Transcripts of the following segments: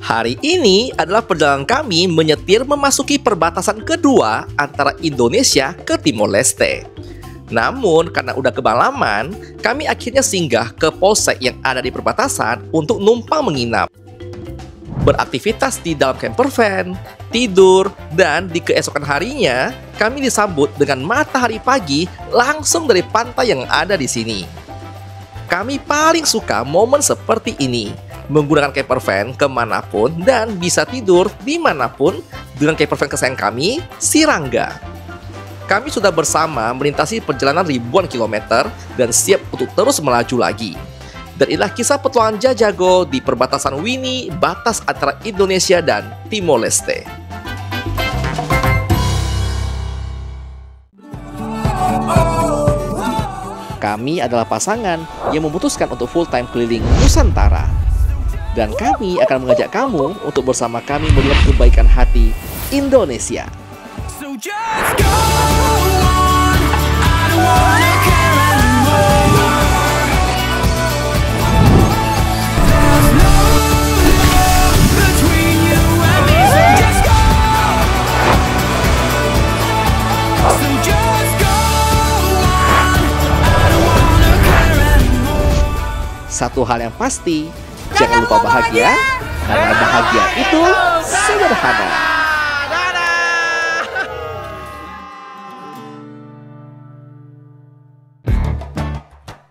Hari ini adalah perjalanan kami menyetir memasuki perbatasan kedua antara Indonesia ke Timor Leste. Namun, karena udah kemalaman, kami akhirnya singgah ke polsek yang ada di perbatasan untuk numpang menginap. Beraktivitas di dalam camper van, tidur, dan di keesokan harinya, kami disambut dengan matahari pagi langsung dari pantai yang ada di sini. Kami paling suka momen seperti ini, menggunakan camper van kemanapun dan bisa tidur dimanapun dengan camper van kesayangan kami, si Rangga. Kami sudah bersama melintasi perjalanan ribuan kilometer dan siap untuk terus melaju lagi. Dan inilah kisah petualangan Jajago di perbatasan Wini, batas antara Indonesia dan Timor Leste. Kami adalah pasangan yang memutuskan untuk full-time keliling Nusantara. Dan kami akan mengajak kamu untuk bersama kami melihat kebaikan hati Indonesia. Satu hal yang pasti, jangan lupa bahagia, karena bahagia itu sederhana.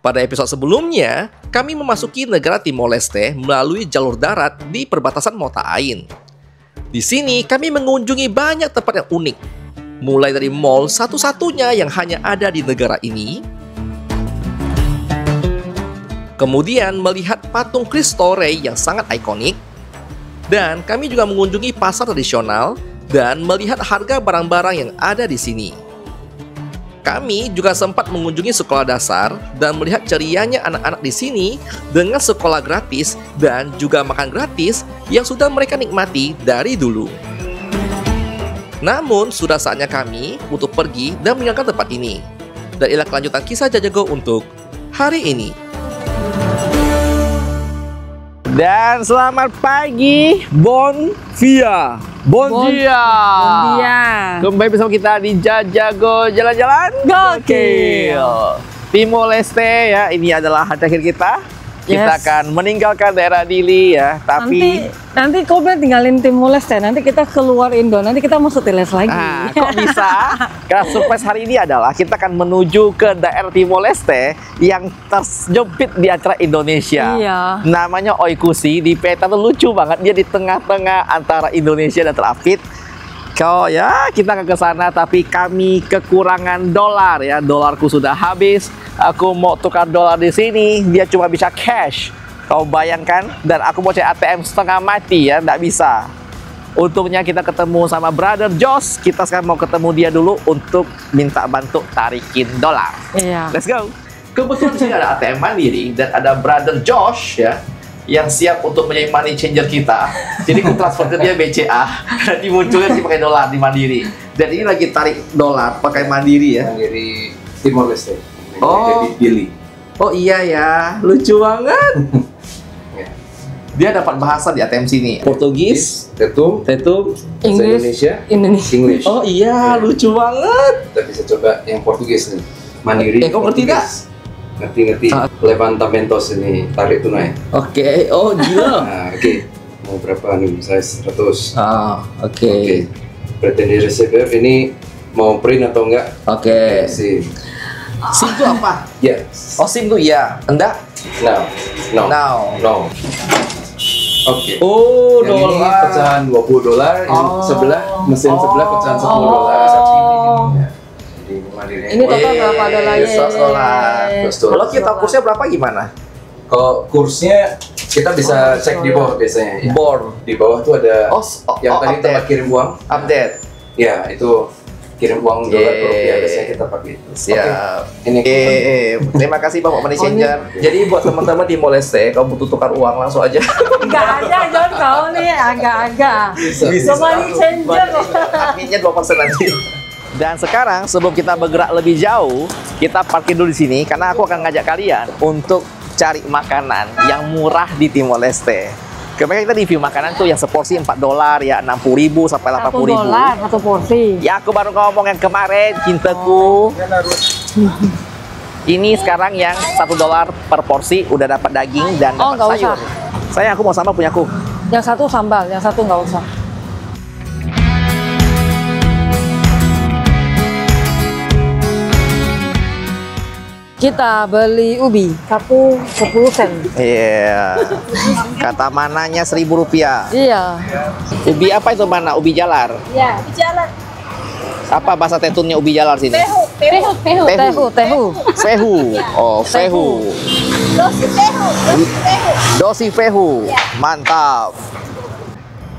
Pada episode sebelumnya, kami memasuki negara Timor Leste melalui jalur darat di perbatasan Mota Ain. Di sini, kami mengunjungi banyak tempat yang unik, mulai dari mall satu-satunya yang hanya ada di negara ini, kemudian melihat patung Cristo Rey yang sangat ikonik, dan kami juga mengunjungi pasar tradisional dan melihat harga barang-barang yang ada di sini. Kami juga sempat mengunjungi sekolah dasar dan melihat cerianya anak-anak di sini dengan sekolah gratis dan juga makan gratis yang sudah mereka nikmati dari dulu. Namun, sudah saatnya kami untuk pergi dan meninggalkan tempat ini. Dan inilah kelanjutan kisah Jajago untuk hari ini. Dan selamat pagi, Bon dia. Kembali bersama kita di Jajago Jalan-Jalan Gokil. Timor Leste ya, ini adalah hari terakhir kita. Kita akan meninggalkan daerah Dili ya, tapi nanti kau bilang tinggalin Timor Leste, nanti kita keluar Indo, nanti kita masuk Timor Leste lagi. Kok bisa? Karena surprise hari ini adalah kita akan menuju ke daerah Timor Leste yang terjepit di antara Indonesia. Iya. Namanya Oikusi, di peta tuh lucu banget, dia di tengah-tengah antara Indonesia dan Terapit. Kalau ya kita akan ke sana, tapi kami kekurangan dolar ya, dolarku sudah habis. Aku mau tukar dolar di sini, dia cuma bisa cash. Kau bayangkan, dan aku mau cek ATM setengah mati ya, nggak bisa. Untungnya kita ketemu sama Brother Josh. Kita sekarang mau ketemu dia dulu untuk minta bantu tarikin dolar. Iya. Let's go. Kebetulan di sini ada ATM Mandiri dan ada Brother Josh ya, yang siap untuk menjadi money changer kita. Jadi aku transfer ke dia BCA, nanti munculnya sih pakai dolar di Mandiri. Dan ini lagi tarik dolar pakai Mandiri ya. Mandiri Timor Leste. Oh. Jadi Dili. Oh iya ya, lucu banget. Dia dapat bahasa di ATM sini. Portugis, Tetum, Inggris, Indonesia. English. Oh iya, lucu banget. Kita bisa coba yang Portugis nih. Mandiri. Kau ngerti nggak? Ngerti. Levantamentos ini, tarik tunai. Oke, oh gila. Nah, oke. Mau berapa nih? Saya 100. Oke. Pretend receiver ini mau print atau enggak? Oke. SIM. SIM itu apa? Ya. Oh, SIM itu ya. Enggak? Now. Oke. Oh, yang ini dolar. pecahan $20, yang sebelah mesin sebelah pecahan $10. Ya. Jadi Mandiri. Ini total berapa dolar? $100. Kalau kita kursnya berapa gimana? Kalau kursnya kita bisa cek di bawah biasanya. Ya. Bor. Di bawah tuh ada yang tadi update. tempat kirim uang. Update. Ya, itu kirim uang dolar ke rupiah biasanya kita pakai itu. Siap. Ini Terima kasih Bapak Money Changer. Jadi buat teman-teman di Timor Leste, kalau butuh tukar uang langsung aja. Enggak ada, John, kau nih agak-agak. Bisa. Money changer. Adminnya 2% nanti. Dan sekarang sebelum kita bergerak lebih jauh, kita parkir dulu di sini karena aku akan ngajak kalian untuk cari makanan yang murah di Timor Leste. Kemarin kita review makanan tuh yang seporsi $4 ya, 60.000 sampai 80.000. $1 satu porsi. Ya aku baru ngomong yang kemarin, cintaku. Ini sekarang yang $1 per porsi udah dapat daging dan Oh, dapat nggak sayur. usah. Sayang aku mau sambal punya aku. Yang satu sambal, yang satu nggak usah. Kita beli ubi, satu 10 sen. Iya. Kata mananya Rp1.000. Iya. Ubi apa itu mana? Ubi jalar. Ya, jalan. Apa bahasa tetunnya ubi jalar sini? Tehu. Tehu. Fehu. Oh, fehu. Dosi tehu. Dosi fehu. Mantap.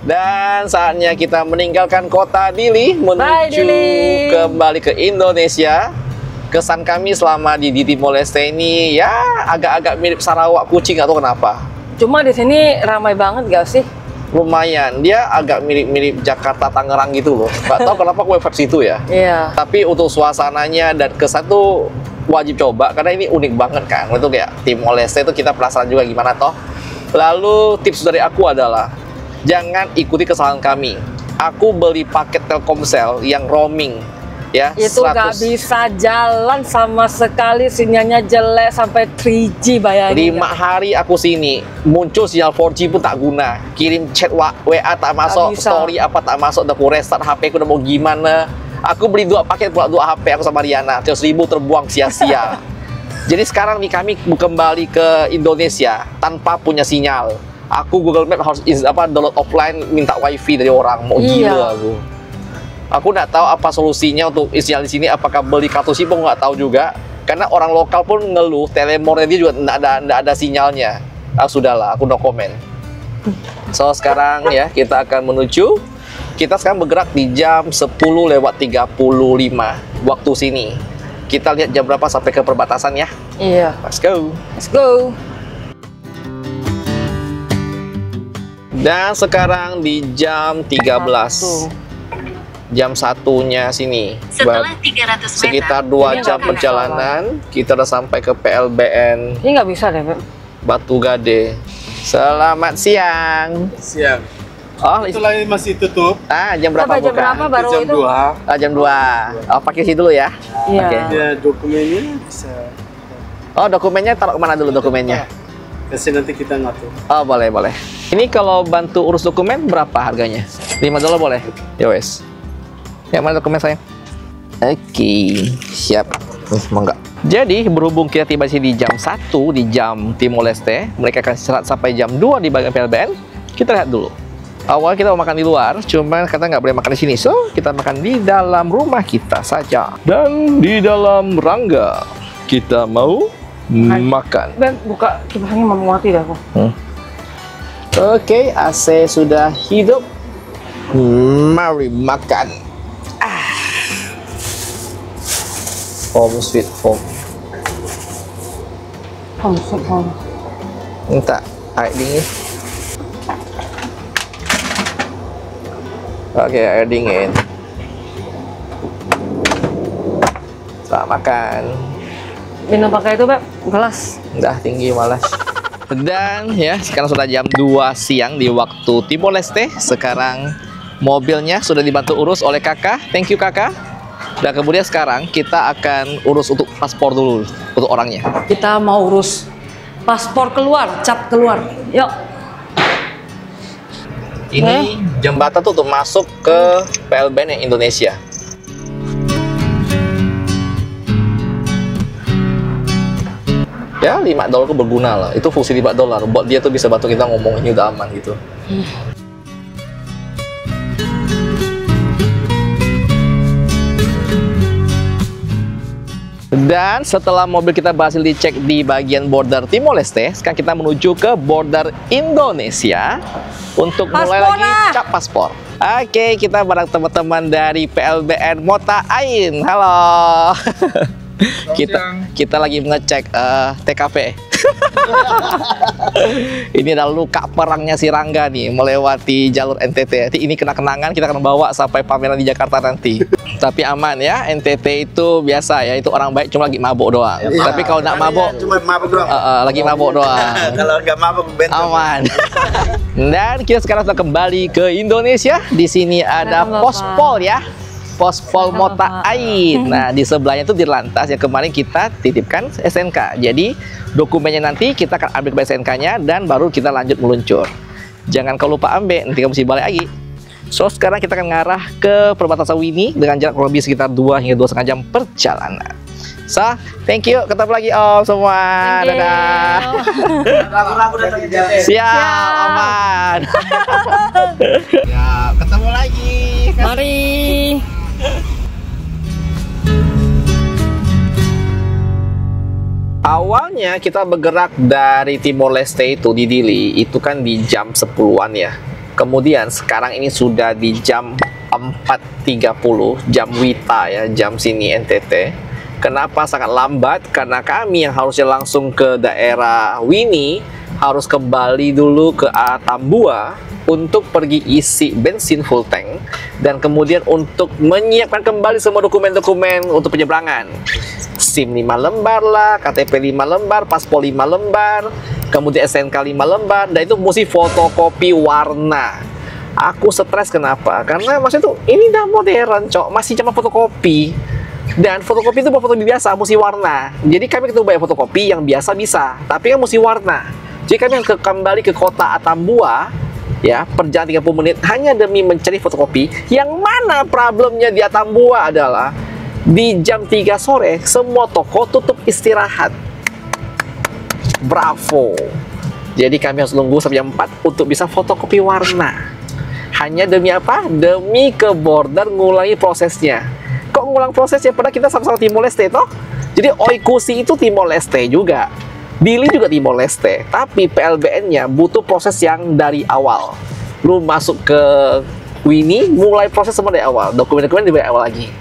Dan saatnya kita meninggalkan kota Dili Bye, menuju Dili. kembali ke Indonesia. Kesan kami selama di Timor Leste ini ya agak-agak mirip Sarawak Kucing atau kenapa? Cuma di sini ramai banget gak sih? Lumayan, dia agak mirip-mirip Jakarta Tangerang gitu loh. Gak tahu kenapa gue versi itu ya. Iya. Tapi untuk suasananya dan kesan tuh wajib coba karena ini unik banget kan. Itu kayak Timor Leste itu kita penasaran juga gimana toh. Lalu tips dari aku adalah jangan ikuti kesalahan kami. Aku beli paket Telkomsel yang roaming ya. Itu nggak bisa jalan sama sekali, sinyalnya jelek sampai 3G bayangin. 5 hari aku sini muncul sinyal 4G pun tak guna. Kirim chat WA tak masuk, bisa. story apa tak masuk. Udah aku restart HP aku udah mau gimana. Aku beli 2 paket pula 2 HP aku sama Riana. 100.000 terbuang sia-sia. Jadi sekarang nih kami kembali ke Indonesia tanpa punya sinyal. Aku Google Map harus download offline minta wifi dari orang. Mau gila aku. Aku nggak tahu apa solusinya untuk sinyal di sini. Apakah beli kartu SIM pun nggak tahu juga. Karena orang lokal pun ngeluh telemornya dia juga nggak ada sinyalnya. Ah sudahlah, aku no comment. So sekarang ya kita akan menuju. Kita sekarang bergerak di jam 10:35 waktu sini. Kita lihat jam berapa sampai ke perbatasan ya. Iya. Let's go. Let's go. Dan sekarang di jam 13. Jam satunya sini. Setelah 300 meter. Sekitar 2 jam nggak perjalanan, kita udah sampai ke PLBN Ini nggak bisa deh, Beb. Batu Gade. Selamat siang. Siang. Oh, Itu lagi masih tutup. jam berapa Sampai jam buka? berapa baru jam itu? 2. Jam 2. Oh, pakai sini dulu ya. Iya. Oke. Ya, dokumennya bisa Oh, dokumennya taruh kemana dulu dokumennya? kasih nanti kita ngatur. Oh, boleh. Ini kalau bantu urus dokumen berapa harganya? $5 boleh? Ya wes. Ya, mana dokumen sayang? Oke, siap. Mangga. Jadi, berhubung kita tiba di sini di jam 1 di jam Timor Leste, mereka akan istirahat sampai jam 2 di bagian PLBN. Kita lihat dulu. Awal kita mau makan di luar, cuman kata nggak boleh makan di sini. So, kita makan di dalam rumah kita saja. Dan di dalam Rangga, kita mau makan. Ben, buka kipasnya mau mati dah aku. Oke, AC sudah hidup. Mari makan. Home sweet home. Home. Minta air dingin. Oke, air dingin. Selamat makan. Minum pakai itu, Beb. Gelas. Udah tinggi malas. Dan ya, sekarang sudah jam 2 siang di waktu Timor Leste. Sekarang mobilnya sudah dibantu urus oleh kakak. Thank you kakak. Dan kemudian sekarang kita akan urus untuk paspor dulu untuk orangnya. Kita mau urus paspor keluar, cap keluar. Yuk. Ini jembatan tuh untuk masuk ke PLBN Indonesia. Ya, $5 itu berguna lah. Itu fungsi $5. Buat dia tuh bisa bantu kita ngomong ini udah aman gitu. Dan setelah mobil kita berhasil dicek di bagian border Timor Leste, sekarang kita menuju ke border Indonesia untuk mulai Paspor lagi lah. cap paspor. Oke, kita bareng teman-teman dari PLBN Mota Ain. Halo. kita lagi ngecek TKP. Ini adalah luka perangnya si Rangga nih melewati jalur NTT. Nanti ini kena kenangan kita akan bawa sampai pameran di Jakarta nanti. Tapi aman ya, NTT itu biasa ya, itu orang baik cuma lagi mabuk doang. Tapi kalau nak mabuk, cuma mabuk doang. lagi mabuk doang. Kalau nggak mabuk benteng. Aman. Dan kita sekarang sudah kembali ke Indonesia. Di sini ada Pospol ya. Pospol Mota Ain. Nah, di sebelahnya itu Dirlantas yang kemarin kita titipkan SNK. Jadi, dokumennya nanti kita akan ambil ke SNK-nya dan baru kita lanjut meluncur. Jangan kau lupa ambil, nanti kamu mesti balik lagi. So, sekarang kita akan ngarah ke perbatasan Wini dengan jarak kurang lebih sekitar 2 hingga 2,5 jam perjalanan. So, thank you. Ketemu lagi Om semua. Dadah. Siap, aman. Ya, ketemu lagi. Mari. Awalnya kita bergerak dari Timor Leste itu di Dili, itu kan di jam 10-an ya. Kemudian sekarang ini sudah di jam 4.30, jam WITA ya, jam sini NTT. Kenapa sangat lambat? Karena kami yang harusnya langsung ke daerah Wini harus kembali dulu ke Atambua untuk pergi isi bensin full tank dan kemudian untuk menyiapkan kembali semua dokumen-dokumen untuk penyeberangan. SIM 5 lembar lah, KTP 5 lembar, paspor 5 lembar, kemudian SNK 5 lembar, dan itu mesti fotokopi warna. Aku stres kenapa? Karena maksudnya tuh ini udah modern, cok, masih cuma fotokopi. Dan fotokopi itu bukan fotokopi biasa, mesti warna. Jadi kami ketemu banyak fotokopi yang biasa bisa, tapi kan mesti warna. Jadi kami kembali ke kota Atambua, ya, perjalanan 30 menit hanya demi mencari fotokopi. Yang mana problemnya di Atambua adalah di jam 3 sore semua toko tutup istirahat. Bravo. Jadi kami harus nunggu sampai jam 4 untuk bisa fotokopi warna. Hanya demi apa? Demi ke border ngulangi prosesnya. Kok ngulang prosesnya? Padahal kita sama-sama Timor Leste toh. Jadi Oikusi itu Timor Leste juga, Dili juga Timor Leste. Tapi PLBN-nya butuh proses yang dari awal. Lu masuk ke Wini, mulai proses semua dari awal. Dokumen-dokumen dari awal lagi.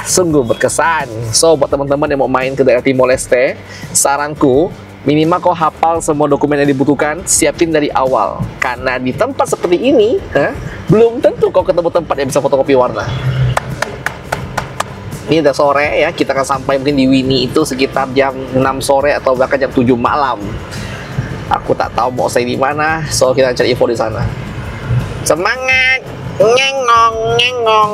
Sungguh berkesan. So, buat teman-teman yang mau main ke daerah Timor Leste, saranku minimal kau hafal semua dokumen yang dibutuhkan, siapin dari awal. Karena di tempat seperti ini, belum tentu kau ketemu tempat yang bisa fotokopi warna. Ini udah sore ya, kita akan sampai mungkin di Wini itu sekitar jam 6 sore atau bahkan jam 7 malam. Aku tak tahu mau saya di mana, so kita cari info di sana. Semangat, ngengong, ngengong.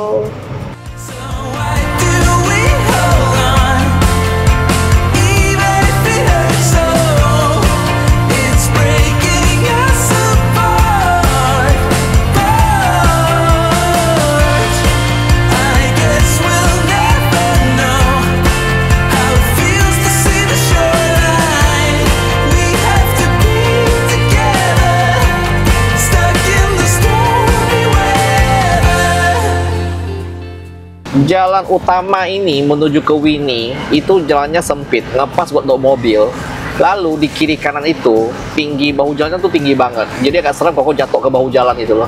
Jalan utama ini menuju ke Wini itu jalannya sempit, ngepas buat mobil. Lalu di kiri kanan itu tinggi, bahu jalannya tuh tinggi banget. Jadi agak serem kalau jatuh ke bahu jalan itu loh.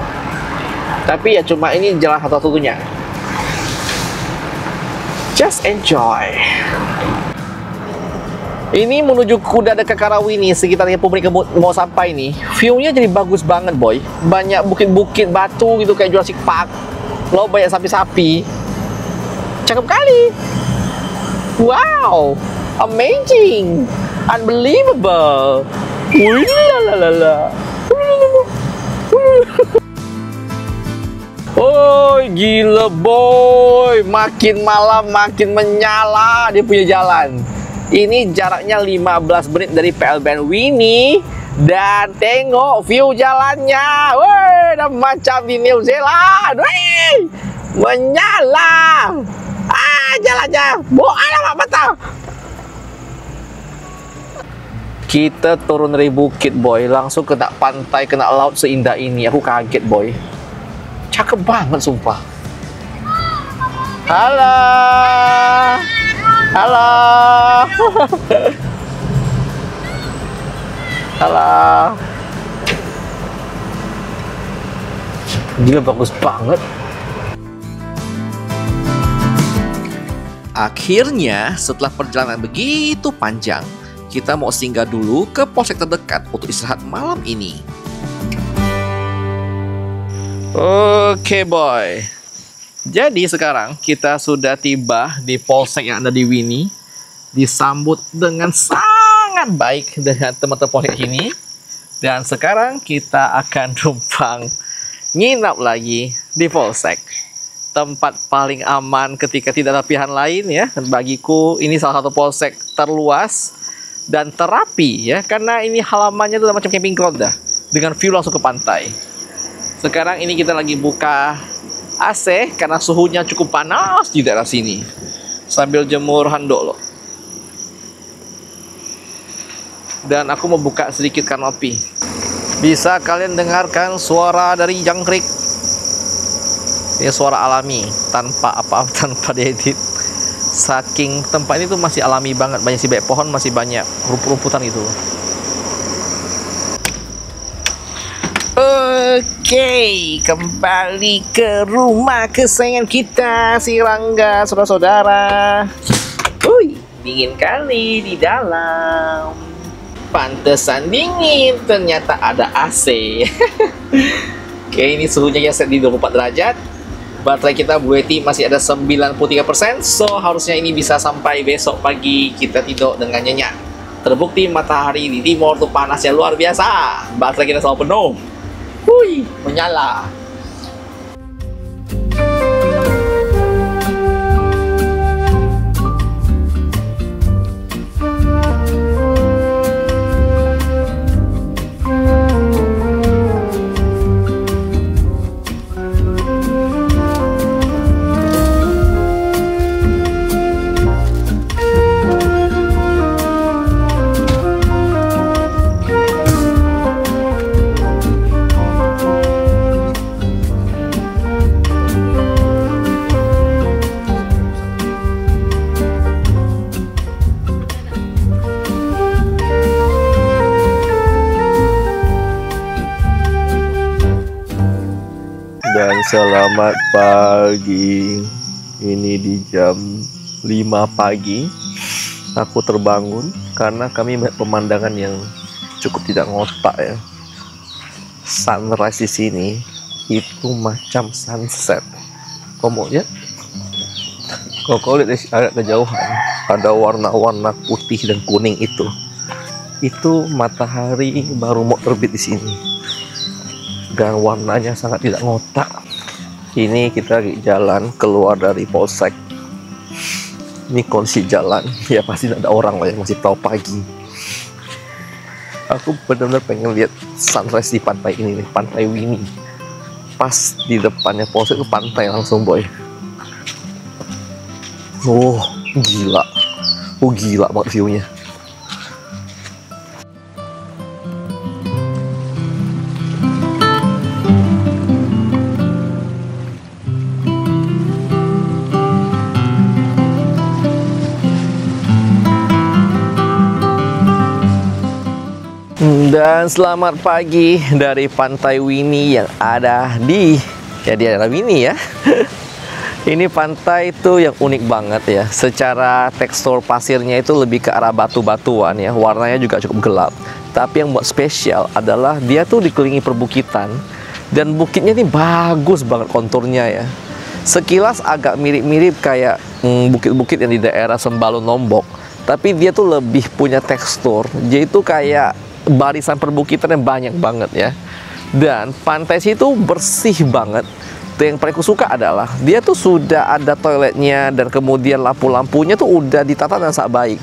Tapi ya cuma ini jalan satu-satunya. Just enjoy. Ini menuju kuda dekat Karawini sekitar 30 menit mau sampai nih. View-nya jadi bagus banget, boy. Banyak bukit-bukit batu gitu kayak Jurassic Park. Lo banyak sapi-sapi. Cakep kali. Wow, amazing, unbelievable. Wilalalala. Oh, gila boy. Makin malam makin menyala dia punya jalan. Ini jaraknya 15 menit dari PLBN Wini. Dan tengok view jalannya. Woi, dah macam di New Zealand. Woi, menyala. Jalannya alamak mata. Kita turun dari bukit, boy, langsung kena pantai, kena laut seindah ini. Aku kaget, boy. Cakep banget, sumpah. Halo. Halo. Halo. Gila, bagus banget. Akhirnya, setelah perjalanan begitu panjang, kita mau singgah dulu ke polsek terdekat untuk istirahat malam ini. Oke, boy. Jadi sekarang kita sudah tiba di polsek yang ada di Wini. Disambut dengan sangat baik dengan teman-teman polsek ini. Dan sekarang kita akan numpang nginap lagi di polsek. Tempat paling aman ketika tidak ada pilihan lain ya. Dan bagiku ini salah satu polsek terluas dan terapi ya. Karena ini halamannya tuh macam camping ground dah. Dengan view langsung ke pantai. Sekarang ini kita lagi buka AC karena suhunya cukup panas di daerah sini. Sambil jemur handuk loh. Dan aku mau buka sedikit kanopi. Bisa kalian dengarkan suara dari jangkrik. Ini suara alami tanpa tanpa diedit. Saking tempat ini tuh masih alami banget, banyak sih pohon, masih banyak rumput-rumputan gitu. Oke, kembali ke rumah kesayangan kita si Rangga, saudara-saudara. Wih, dingin kali di dalam. Pantesan dingin, ternyata ada AC. Oke, ini suhunya ya set di 24 derajat. Baterai kita Bueti masih ada 93%. So, harusnya ini bisa sampai besok pagi kita tidur dengan nyenyak. Terbukti matahari di timur tuh panasnya luar biasa. Baterai kita selalu penuh. Hui, menyala. Dan selamat pagi. Ini di jam 5 pagi aku terbangun karena kami melihat pemandangan yang cukup tidak ngotak ya. Sunrise di sini itu macam sunset. Kau mau lihat? Kau lihat agak kejauhan ada warna-warna putih dan kuning itu matahari baru mau terbit di sini. Dan warnanya sangat tidak ngotak. Ini kita lagi jalan keluar dari polsek. Ini kondisi jalan ya pasti tidak ada orang lah ya, masih tahu pagi. Aku benar-benar pengen lihat sunrise di pantai ini nih, pantai Wini. Pas di depannya polsek itu pantai langsung boy. Oh gila, gila banget viewnya. Dan selamat pagi dari pantai Wini yang ada di daerah Wini ya. Ini pantai itu yang unik banget ya. Secara tekstur pasirnya itu lebih ke arah batu-batuan ya. Warnanya juga cukup gelap. Tapi yang buat spesial adalah dia tuh dikelilingi perbukitan. Dan bukitnya ini bagus banget konturnya ya. Sekilas agak mirip-mirip kayak bukit-bukit yang di daerah Sembalun Lombok. Tapi dia tuh lebih punya tekstur. Dia itu kayak barisan perbukitan yang banyak banget ya. Dan pantai situ bersih banget. Yang paling aku suka adalah dia tuh sudah ada toiletnya dan kemudian lampu-lampunya tuh udah ditata dengan sangat baik.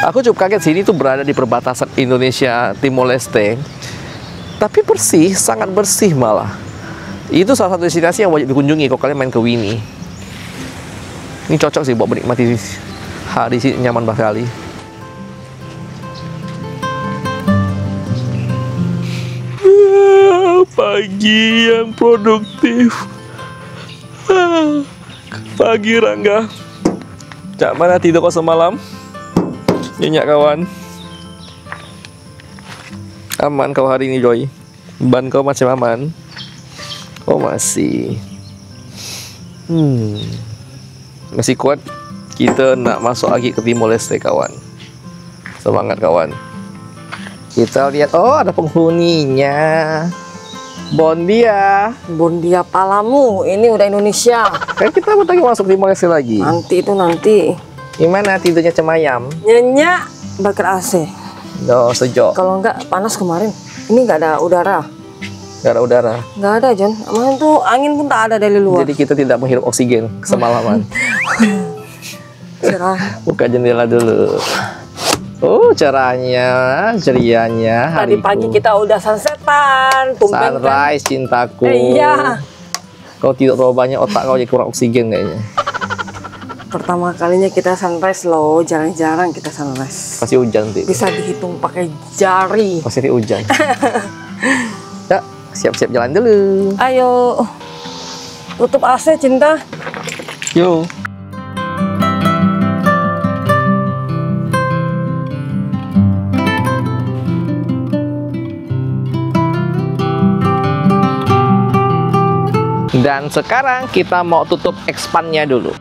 Aku cukup kaget sini tuh berada di perbatasan Indonesia Timor Leste. Tapi bersih, sangat bersih malah. Itu salah satu destinasi yang wajib dikunjungi kalau kalian main ke Wini. Ini cocok sih buat menikmati hari sini, nyaman banget kali. Pagi yang produktif. Pagi Rangga. Cak mana tidur kau semalam? Nyenyak kawan. Aman kau hari ini Joy? Ban kau macam aman? Oh masih. Masih kuat. Kita nak masuk lagi ke Timor Leste kawan. Semangat kawan. Kita lihat, oh ada penghuninya. Bon dia. Bondia Palamu, ini udah Indonesia. Kan kita mau lagi masuk Timor Leste lagi. Nanti. Gimana tidurnya cemayam? Nyenyak bakar AC. No, sejuk. Kalau enggak panas kemarin. Ini nggak ada udara. Gak ada udara. Nggak ada, John. Kemarin tuh angin pun tak ada dari luar. Jadi kita tidak menghirup oksigen semalaman. Cerah. Buka jendela dulu. Oh, cerahnya, cerianya. Tadi pagi kita udah sunsetan. Tumben kan? Sunrise, cintaku. Iya. Kau tidur terlalu banyak, otak kau jadi kurang oksigen kayaknya. Pertama kalinya kita sunrise loh. Jarang-jarang kita sunrise. Pasti hujan nanti. Bisa dihitung pakai jari. Pasti hujan. Ya, siap-siap jalan dulu. Ayo. Tutup AC, cinta. Yo. Dan sekarang kita mau tutup expandnya dulu.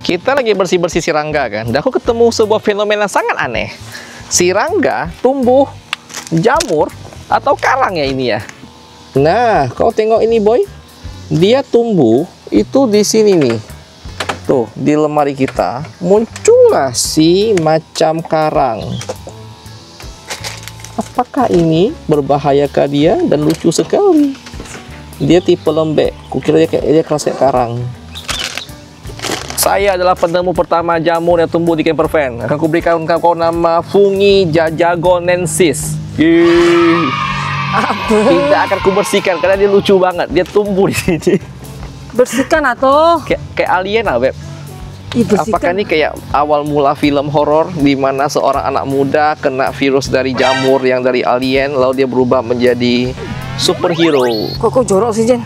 Kita lagi bersih-bersih sirangga kan. Dan aku ketemu sebuah fenomena sangat aneh. Sirangga tumbuh jamur atau karang ya ini ya. Nah, kau tengok ini boy. Dia tumbuh itu di sini nih. Tuh, di lemari kita muncullah si macam karang. Apakah ini berbahayakah dia? Dan lucu sekali. Dia tipe lembek. Kukira dia keras kayak karang. Saya adalah penemu pertama jamur yang tumbuh di campervan. Akan kuberikan kau nama Fungi jajagonensis. Tidak akan kubersihkan karena dia lucu banget. Dia tumbuh di sini. Bersihkan atau Kayak alien lah, Beb. bersihkan. Apakah ini kayak awal mula film horor di mana seorang anak muda kena virus dari jamur yang dari alien, lalu dia berubah menjadi superhero? Kok jorok sih, Jen?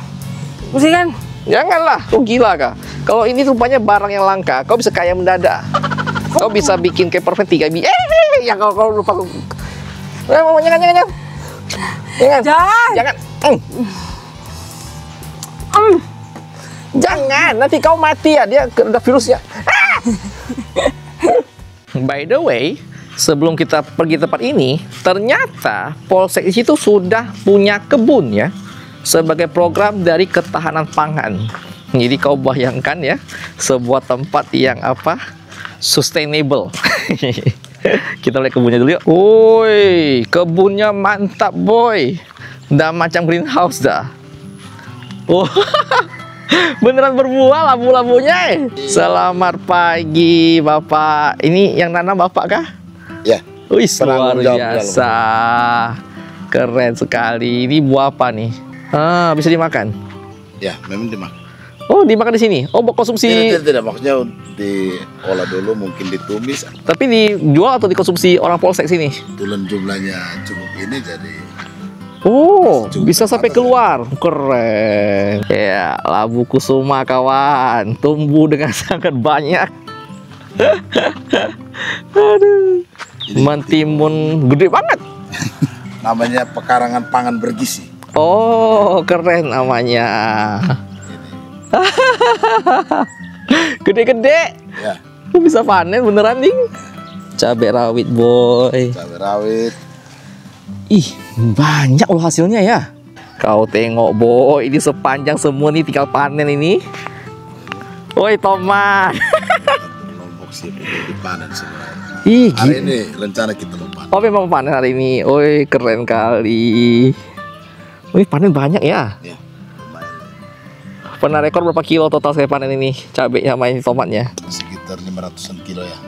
Bersihkan. Janganlah, kau gila kah? Kalau ini rupanya barang yang langka, kau bisa kaya mendadak. Kau bisa bikin campervan 3 biji. Ya kau lupa. Jangan. Jangan. Jangan, nanti kau mati ya, dia ada virusnya. By the way, sebelum kita pergi tempat ini, ternyata Polsek di situ sudah punya kebun ya, sebagai program dari ketahanan pangan. Jadi kau bayangkan ya, sebuah tempat yang apa? Sustainable. Kita lihat kebunnya dulu yuk. Woi, kebunnya mantap boy. Dah macam greenhouse dah. Oh. Beneran berbuah labu-labunya. Selamat pagi Bapak. Ini yang nanam Bapak kah? Ya. Wih, luar biasa. Keren sekali. Ini buah apa nih? Ah, bisa dimakan? Ya, memang dimakan. Oh, dimakan di sini. Oh, buat konsumsi. Tidak, maksudnya diolah dulu, mungkin ditumis. Tapi dijual atau dikonsumsi orang Polsek sini? Kebetulan jumlahnya cukup ini, jadi Oh, bisa sampai keluar. Keren. Ya, labu kusuma kawan. Tumbuh dengan sangat banyak. Aduh. Mentimun gede banget. namanya pekarangan pangan bergizi. Oh, keren namanya. Gede-gede. Ya, Bisa panen beneran, Ding. Cabai rawit, boy. cabai rawit. Ih, banyak loh hasilnya ya. Kau tengok, boy, ini sepanjang semua nih tinggal panen ini. Woi, tomat. Lombok sih dipanen semua. Ih, Hari ini rencana kita mau panen. Oh, memang panen hari ini. Woi, keren kali. Wih, panen banyak ya. Ya, lumayan. Pernah rekor berapa kilo total saya panen ini? Cabai sama ini tomatnya. Sekitar 500-an kilo ya.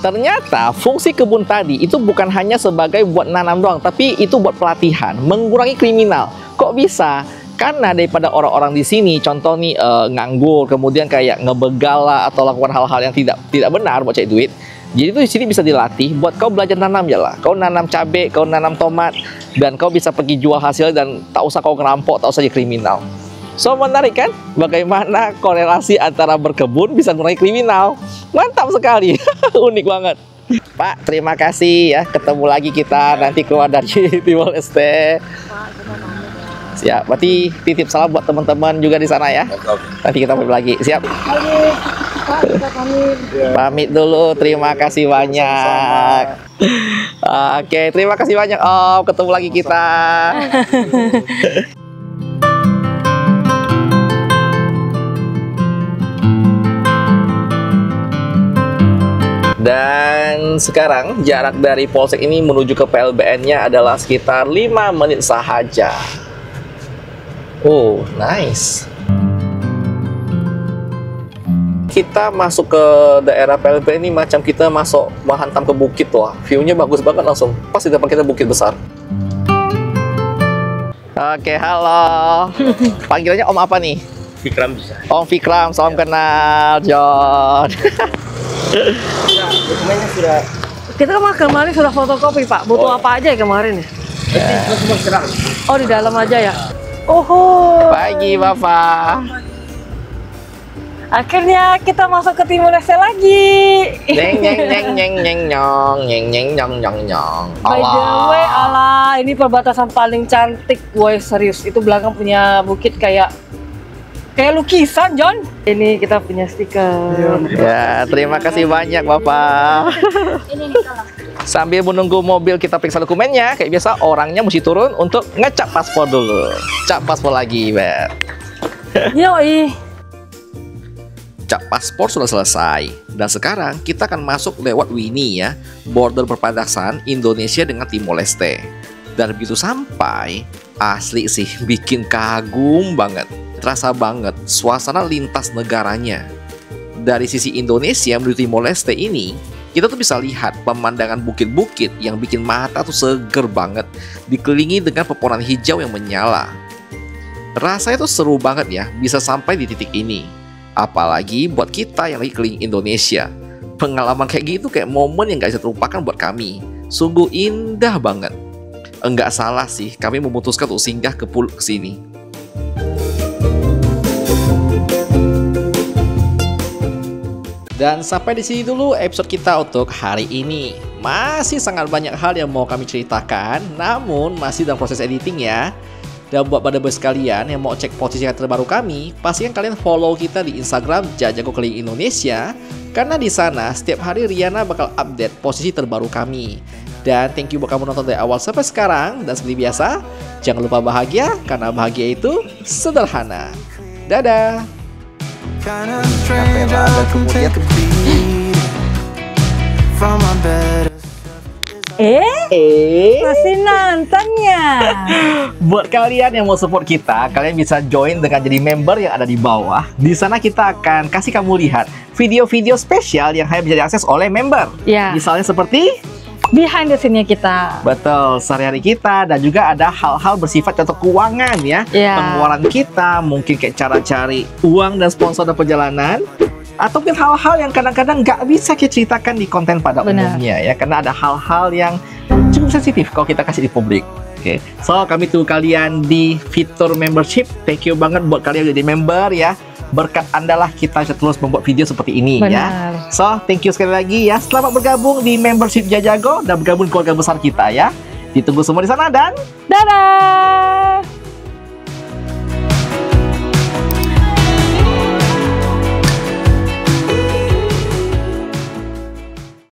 Ternyata fungsi kebun tadi itu bukan hanya sebagai buat nanam doang, tapi itu buat pelatihan, mengurangi kriminal. Kok bisa? Karena daripada orang-orang di sini, contoh nih nganggur, kemudian kayak ngebegal lah atau lakukan hal-hal yang tidak benar buat cari duit. Jadi itu di sini bisa dilatih buat kau belajar nanam ya lah. Kau nanam cabai, kau nanam tomat, dan kau bisa pergi jual hasil dan tak usah kau ngerampok, tak usah jadi kriminal. So, menarik kan? Bagaimana korelasi antara berkebun bisa mengurangi kriminal. Mantap sekali. Unik banget. Pak, terima kasih ya. Ketemu lagi kita nanti keluar dari Timor Leste. Siap. Berarti titip salam buat teman-teman juga di sana ya. Nanti kita balik lagi. Siap. Pamit dulu. Terima kasih banyak. Oke, terima kasih banyak Om. Ketemu lagi kita. Dan sekarang jarak dari Polsek ini menuju ke PLBN-nya adalah sekitar 5 menit sahaja. Oh, nice. Kita masuk ke daerah PLBN ini macam kita masuk menghantam ke bukit loh. View-nya bagus banget langsung. Pas di depan kita bukit besar. Oke, halo. Panggilannya Om apa nih? Fikram bisa. Om Fikram, salam kenal, John. Dokumennya sudah. Kita kemarin sudah fotokopi Pak. Butuh apa aja ya kemarin ya? Oh di dalam aja ya. Oh. Pagi Bapak. Akhirnya kita masuk ke Timor Leste lagi. Neng neng neng neng neng nyong neng neng nyong nyong nyong. By the way, ala ini perbatasan paling cantik, woi serius. Itu belakang punya bukit kayak lukisan, John. Ini kita punya stiker. Ya, terima kasih banyak Bapak. Sambil menunggu mobil kita periksa dokumennya, kayak biasa orangnya mesti turun untuk ngecap paspor dulu. Cap paspor lagi, Bet. Yoi. Cap paspor sudah selesai. Dan sekarang kita akan masuk lewat Wini ya, border perbatasan Indonesia dengan Timor Leste. Dan begitu sampai, asli sih bikin kagum banget. Terasa banget suasana lintas negaranya. Dari sisi Indonesia menuju Timor Leste ini, kita tuh bisa lihat pemandangan bukit-bukit yang bikin mata tuh seger banget, dikelilingi dengan pepohonan hijau yang menyala. Rasanya tuh seru banget ya bisa sampai di titik ini. Apalagi buat kita yang lagi keliling Indonesia. Pengalaman kayak gitu kayak momen yang gak bisa terlupakan buat kami. Sungguh indah banget. Enggak salah sih kami memutuskan untuk singgah ke sini. Dan sampai di sini dulu episode kita untuk hari ini. Masih sangat banyak hal yang mau kami ceritakan, namun masih dalam proses editing ya. Dan buat pada sekalian yang mau cek posisi terbaru kami, pastikan kalian follow kita di Instagram Jajago Keliling Indonesia, karena di sana setiap hari Riana bakal update posisi terbaru kami. Dan thank you buat kamu nonton dari awal sampai sekarang. Dan seperti biasa, jangan lupa bahagia, karena bahagia itu sederhana. Dadah. Kind of strange, I can take a beat from my bed. Masih nonton ya? Buat kalian yang mau support kita, kalian bisa join dengan jadi member yang ada di bawah. Di sana kita akan kasih kamu lihat video-video spesial yang hanya bisa diakses oleh member. Ya. Misalnya seperti Behind the scene-nya kita. betul, sehari-hari kita, dan juga ada hal-hal bersifat contoh keuangan ya. Ya. Pengeluaran kita, mungkin kayak cara cari uang dan sponsor dan perjalanan. Atau mungkin hal-hal yang kadang-kadang nggak bisa kita ceritakan di konten pada Benar. umumnya ya. Karena ada hal-hal yang cukup sensitif kalau kita kasih di publik. Oke, so kami tunggu kalian di fitur membership. Thank you banget buat kalian yang jadi member ya. Berkat Anda lah kita bisa terus membuat video seperti ini ya. Benar. So, thank you sekali lagi ya. Selamat bergabung di membership Jajago dan bergabung di keluarga besar kita ya. Ditunggu semua di sana dan Dadah!